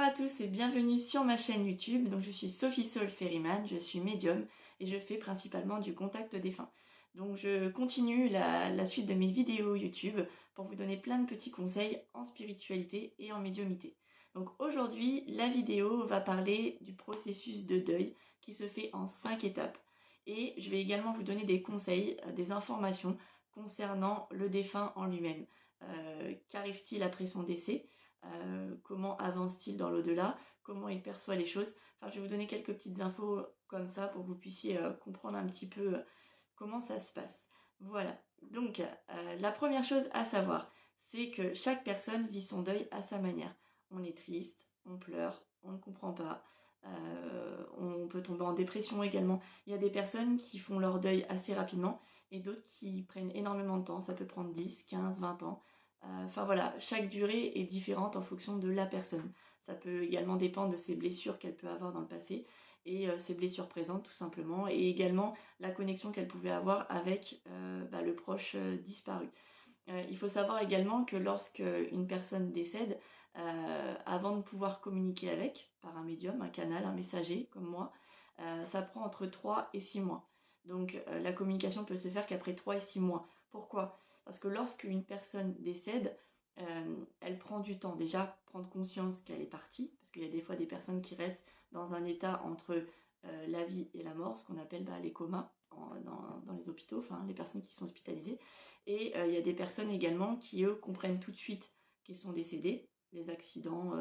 à tous et bienvenue sur ma chaîne YouTube. Donc je suis Sophie Soul Ferryman, je suis médium et je fais principalement du contact défunt. Donc je continue la suite de mes vidéos YouTube pour vous donner plein de petits conseils en spiritualité et en médiumnité. Donc aujourd'hui, la vidéo va parler du processus de deuil qui se fait en 5 étapes. Et je vais également vous donner des conseils, des informations concernant le défunt en lui-même. Qu'arrive-t-il après son décès? Comment avance-t-il dans l'au-delà, comment il perçoit les choses. Enfin, je vais vous donner quelques petites infos comme ça pour que vous puissiez comprendre un petit peu comment ça se passe. Voilà, donc la première chose à savoir, c'est que chaque personne vit son deuil à sa manière. On est triste, on pleure, on ne comprend pas, on peut tomber en dépression également. Il y a des personnes qui font leur deuil assez rapidement et d'autres qui prennent énormément de temps, ça peut prendre 10, 15, 20 ans. Enfin voilà, chaque durée est différente en fonction de la personne. Ça peut également dépendre de ses blessures qu'elle peut avoir dans le passé et ses blessures présentes tout simplement, et également la connexion qu'elle pouvait avoir avec le proche disparu. Il faut savoir également que lorsque une personne décède, avant de pouvoir communiquer avec, par un médium, un canal, un messager comme moi, ça prend entre 3 et 6 mois. Donc la communication peut se faire qu'après 3 et 6 mois. Pourquoi? Parce que lorsqu'une personne décède, elle prend du temps déjà prendre conscience qu'elle est partie, parce qu'il y a des fois des personnes qui restent dans un état entre la vie et la mort, ce qu'on appelle les comas dans les hôpitaux, enfin les personnes qui sont hospitalisées. Et il y a des personnes également qui, eux, comprennent tout de suite qu'ils sont décédés, les accidents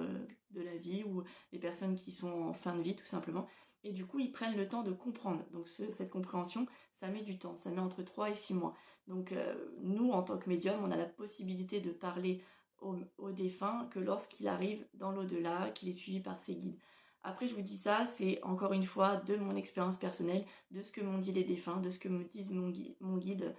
de la vie ou les personnes qui sont en fin de vie tout simplement. Et du coup, ils prennent le temps de comprendre. Donc cette compréhension, ça met du temps, ça met entre 3 et 6 mois. Donc nous, en tant que médium, on a la possibilité de parler au défunt que lorsqu'il arrive dans l'au-delà, qu'il est suivi par ses guides. Après, je vous dis ça, c'est encore une fois de mon expérience personnelle, de ce que m'ont dit les défunts, de ce que me disent mon guide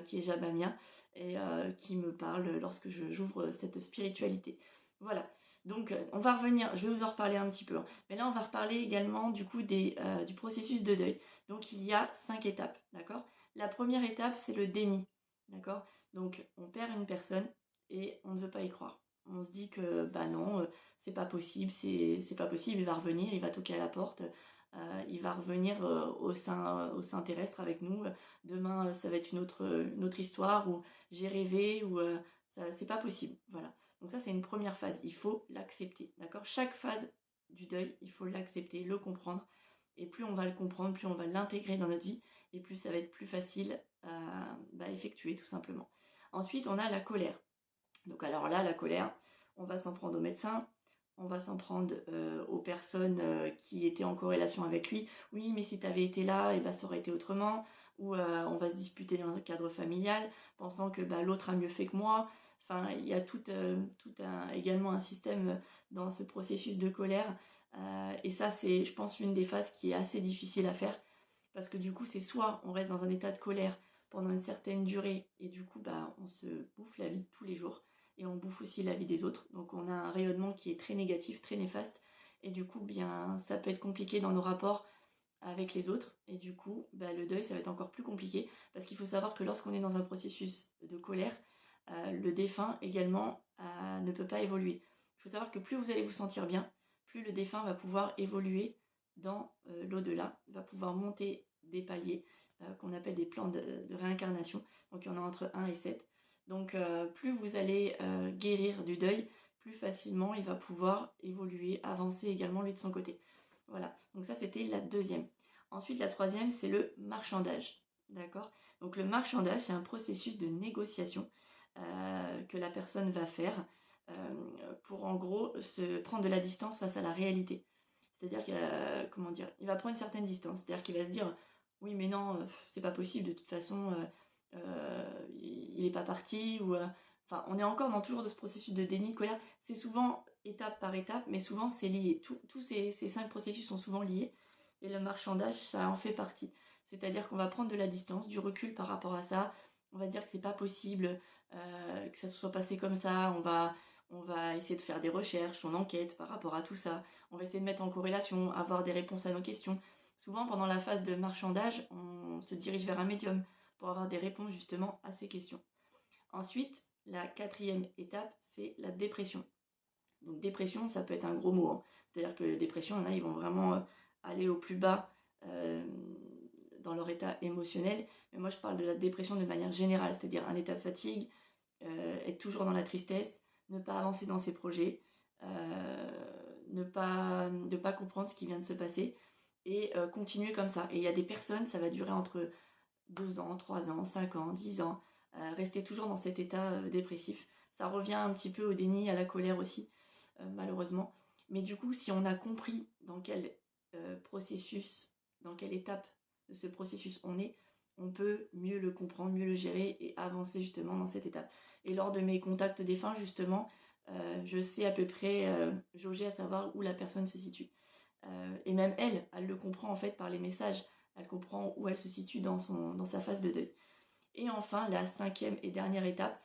qui est Jabamia, et qui me parle lorsque j'ouvre cette spiritualité. Voilà, donc on va revenir, je vais vous en reparler un petit peu, hein. Mais là on va reparler également du coup du processus de deuil. Donc il y a 5 étapes, d'accord? La première étape, c'est le déni, d'accord? Donc on perd une personne et on ne veut pas y croire. On se dit que non, c'est pas possible, c'est pas possible, il va revenir, il va toquer à la porte, il va revenir au sein terrestre avec nous. Demain, ça va être une autre histoire, ou j'ai rêvé, ou c'est pas possible. Voilà. Donc ça, c'est une première phase. Il faut l'accepter, d'accord? Chaque phase du deuil, il faut l'accepter, le comprendre. Et plus on va le comprendre, plus on va l'intégrer dans notre vie, et plus ça va être plus facile à effectuer, tout simplement. Ensuite, on a la colère. Donc alors là, la colère, on va s'en prendre au médecin, on va s'en prendre aux personnes qui étaient en corrélation avec lui. Oui, mais si tu avais été là, et ça aurait été autrement. Ou on va se disputer dans un cadre familial, pensant que l'autre a mieux fait que moi. Enfin, il y a également un système dans ce processus de colère. Et ça, c'est, je pense, l'une des phases qui est assez difficile à faire. Parce que du coup, c'est soit on reste dans un état de colère pendant une certaine durée, et du coup, on se bouffe la vie de tous les jours. Et on bouffe aussi la vie des autres. Donc on a un rayonnement qui est très négatif, très néfaste. Et du coup, ça peut être compliqué dans nos rapports avec les autres. Et du coup, le deuil, ça va être encore plus compliqué. Parce qu'il faut savoir que lorsqu'on est dans un processus de colère, le défunt également ne peut pas évoluer. Il faut savoir que plus vous allez vous sentir bien, plus le défunt va pouvoir évoluer dans l'au-delà, va pouvoir monter des paliers qu'on appelle des plans de réincarnation. Donc il y en a entre 1 et 7. Donc plus vous allez guérir du deuil, plus facilement il va pouvoir évoluer, avancer également lui de son côté. Voilà, donc ça c'était la deuxième. Ensuite la troisième, c'est le marchandage. D'accord? Donc le marchandage, c'est un processus de négociation que la personne va faire pour en gros se prendre de la distance face à la réalité. C'est-à-dire il va prendre une certaine distance. C'est-à-dire qu'il va se dire oui mais non, c'est pas possible, de toute façon il n'est pas parti, ou on est encore toujours dans ce processus de déni, de colère. C'est souvent étape par étape, mais souvent c'est lié. Tous ces 5 processus sont souvent liés, et le marchandage, ça en fait partie. C'est-à-dire qu'on va prendre de la distance, du recul par rapport à ça. On va dire que c'est pas possible que ça se soit passé comme ça. On va essayer de faire des recherches, on enquête par rapport à tout ça. On va essayer de mettre en corrélation, avoir des réponses à nos questions. Souvent, pendant la phase de marchandage, on se dirige vers un médium pour avoir des réponses justement à ces questions. Ensuite, la 4e étape, c'est la dépression. Donc dépression, ça peut être un gros mot, hein. C'est-à-dire que dépression, il y en a, ils vont vraiment aller au plus bas dans leur état émotionnel. Mais moi, je parle de la dépression de manière générale, c'est-à-dire un état de fatigue, être toujours dans la tristesse, ne pas avancer dans ses projets, ne pas comprendre ce qui vient de se passer et continuer comme ça. Et il y a des personnes, ça va durer entre 2 ans, 3 ans, 5 ans, 10 ans, rester toujours dans cet état dépressif. Ça revient un petit peu au déni, à la colère aussi, malheureusement. Mais du coup, si on a compris dans quel processus, dans quelle étape de ce processus on peut mieux le comprendre, mieux le gérer et avancer justement dans cette étape. Et lors de mes contacts défunts, justement, je sais à peu près jauger à savoir où la personne se situe. Et même elle le comprend en fait par les messages. Elle comprend où elle se situe dans sa phase de deuil. Et enfin, la 5e et dernière étape,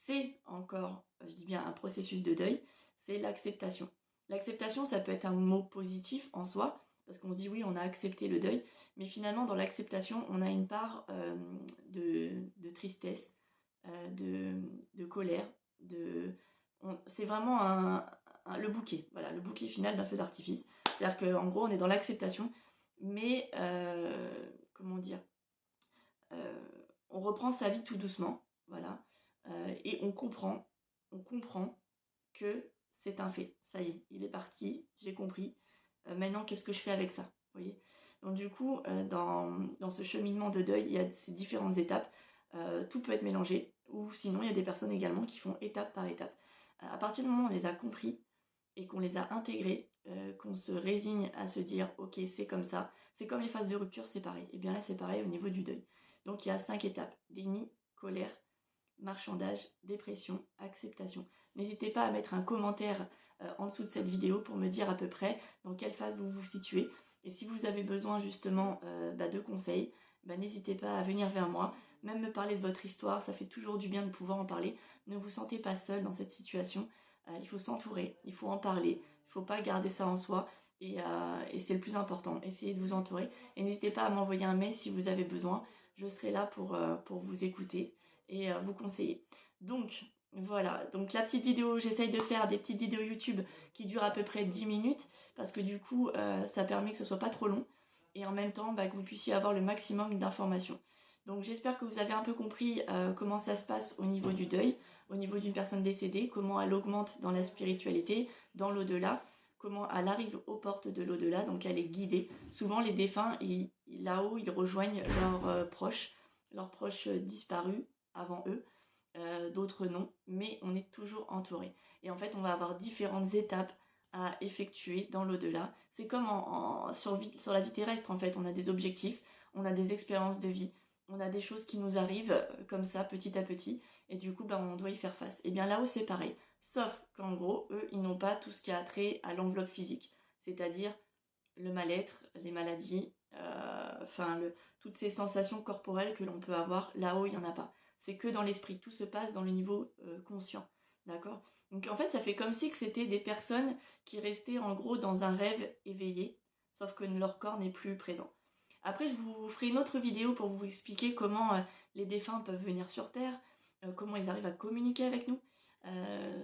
c'est encore, je dis bien un processus de deuil, c'est l'acceptation. L'acceptation, ça peut être un mot positif en soi, parce qu'on se dit oui, on a accepté le deuil, mais finalement, dans l'acceptation, on a une part de tristesse, de colère, c'est vraiment le bouquet, voilà, le bouquet final d'un feu d'artifice. C'est-à-dire qu'en gros, on est dans l'acceptation, mais comment dire, on reprend sa vie tout doucement, voilà, et on comprend que c'est un fait. Ça y est, il est parti, j'ai compris. Maintenant, qu'est-ce que je fais avec ça, vous voyez? Donc du coup, dans ce cheminement de deuil, il y a ces différentes étapes. Tout peut être mélangé, ou sinon, il y a des personnes également qui font étape par étape. À partir du moment où on les a compris et qu'on les a intégrés, qu'on se résigne à se dire ok, c'est comme ça, c'est comme les phases de rupture, c'est pareil. Et bien là, c'est pareil au niveau du deuil. Donc il y a 5 étapes: déni, colère, marchandage, dépression, acceptation. N'hésitez pas à mettre un commentaire en dessous de cette vidéo pour me dire à peu près dans quelle phase vous vous situez. Et si vous avez besoin justement de conseils, n'hésitez pas à venir vers moi, même me parler de votre histoire, ça fait toujours du bien de pouvoir en parler. Ne vous sentez pas seul dans cette situation, il faut s'entourer, il faut en parler, il ne faut pas garder ça en soi. Et c'est le plus important, essayez de vous entourer. Et n'hésitez pas à m'envoyer un mail si vous avez besoin, je serai là pour vous écouter et vous conseiller. Donc voilà, donc la petite vidéo, j'essaye de faire des petites vidéos YouTube qui durent à peu près 10 minutes parce que du coup ça permet que ce soit pas trop long et en même temps que vous puissiez avoir le maximum d'informations. Donc j'espère que vous avez un peu compris comment ça se passe au niveau du deuil, au niveau d'une personne décédée, comment elle augmente dans la spiritualité, dans l'au-delà, comment elle arrive aux portes de l'au-delà, donc elle est guidée. Souvent les défunts, là-haut, ils rejoignent leurs proches disparus avant eux, d'autres non, mais on est toujours entouré. Et en fait, on va avoir différentes étapes à effectuer dans l'au-delà. C'est comme sur la vie terrestre, en fait, on a des objectifs, on a des expériences de vie, on a des choses qui nous arrivent comme ça, petit à petit, et du coup, on doit y faire face. Et bien là-haut, c'est pareil, sauf qu'en gros, eux, ils n'ont pas tout ce qui a trait à l'enveloppe physique, c'est-à-dire le mal-être, les maladies, toutes ces sensations corporelles que l'on peut avoir. Là-haut, il n'y en a pas. C'est que dans l'esprit, tout se passe dans le niveau conscient, d'accord? Donc en fait, ça fait comme si que c'était des personnes qui restaient en gros dans un rêve éveillé, sauf que leur corps n'est plus présent. Après, je vous ferai une autre vidéo pour vous expliquer comment les défunts peuvent venir sur Terre, comment ils arrivent à communiquer avec nous.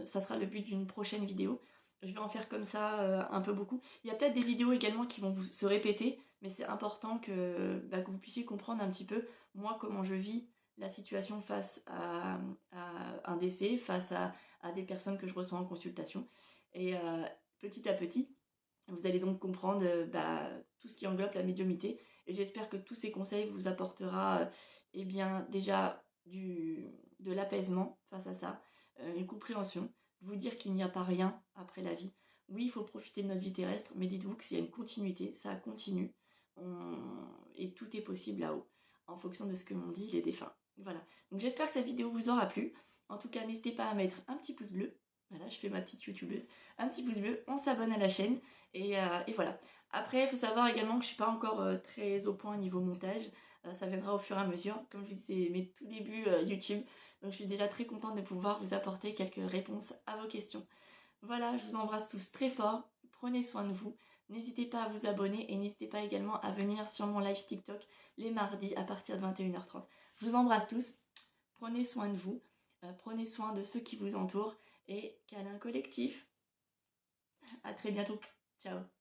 Ça sera le but d'une prochaine vidéo. Je vais en faire comme ça un peu beaucoup. Il y a peut-être des vidéos également qui vont se répéter, mais c'est important que vous puissiez comprendre un petit peu, moi, comment je vis la situation face à un décès, face à des personnes que je reçois en consultation. Et petit à petit, vous allez donc comprendre tout ce qui englobe la médiumnité. Et j'espère que tous ces conseils vous apportera déjà de l'apaisement face à ça, une compréhension, vous dire qu'il n'y a pas rien après la vie. Oui, il faut profiter de notre vie terrestre, mais dites-vous que s'il y a une continuité, ça continue. Et tout est possible là-haut, en fonction de ce que m'ont dit les défunts. Voilà. Donc j'espère que cette vidéo vous aura plu. En tout cas, n'hésitez pas à mettre un petit pouce bleu. Voilà, je fais ma petite youtubeuse. Un petit pouce bleu, on s'abonne à la chaîne. Et voilà. Après, il faut savoir également que je ne suis pas encore très au point niveau montage. Ça viendra au fur et à mesure. Comme je vous disais, mes tout débuts YouTube. Donc je suis déjà très contente de pouvoir vous apporter quelques réponses à vos questions. Voilà, je vous embrasse tous très fort. Prenez soin de vous. N'hésitez pas à vous abonner et n'hésitez pas également à venir sur mon live TikTok les mardis à partir de 21h30. Je vous embrasse tous. Prenez soin de vous. Prenez soin de ceux qui vous entourent. Et câlin collectif. À très bientôt. Ciao.